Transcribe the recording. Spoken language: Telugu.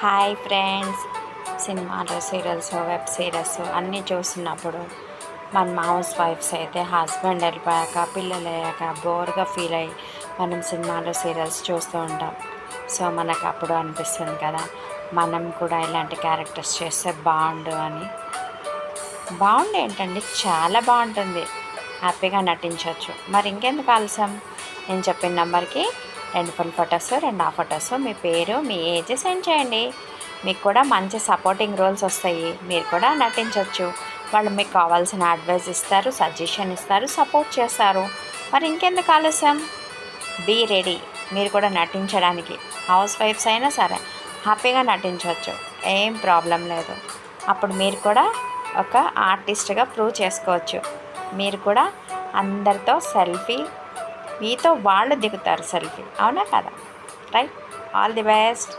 Hi friends. సినిమాలు, సీరియల్స్, వెబ్ సిరీస్ అన్నీ చూస్తున్నప్పుడు మన హౌస్ వైఫ్స్ అయితే హస్బెండ్ వెళ్ళిపోయాక, పిల్లలు అయ్యాక బోర్గా ఫీల్ అయ్యి మనం సినిమాలు, సీరియల్స్ చూస్తూ ఉంటాం. సో మనకు అప్పుడు అనిపిస్తుంది కదా, మనం కూడా ఇలాంటి క్యారెక్టర్స్ చేస్తే బాగుండు అని. బాగుండు ఏంటండి, చాలా బాగుంటుంది. హ్యాపీగా నటించవచ్చు. మరి ఇంకెందుకు ఆలస్యం? నేను చెప్పిన నెంబర్కి 2 ఫుల్ ఫొటోస్, 2 హాఫ్ ఫొటోస్, మీ పేరు, మీ ఏజ్ సెండ్ చేయండి. మీకు కూడా మంచి సపోర్టింగ్ రోల్స్ వస్తాయి. మీరు కూడా నటించవచ్చు. వాళ్ళు మీకు కావాల్సిన అడ్వైస్ ఇస్తారు, సజెషన్ ఇస్తారు, సపోర్ట్ చేస్తారు. మరి ఇంకెందుకు ఆలస్యం? Be ready. మీరు కూడా నటించడానికి. హౌస్ వైఫ్స్ అయినా సరే హ్యాపీగా నటించవచ్చు, ఏం ప్రాబ్లం లేదు. అప్పుడు మీరు కూడా ఒక ఆర్టిస్ట్గా ప్రూవ్ చేసుకోవచ్చు. మీరు కూడా అందరితో సెల్ఫీ, మీతో వాళ్ళు దిగుతారు సెల్ఫీ, అవునా కదా? రైట్. All the best.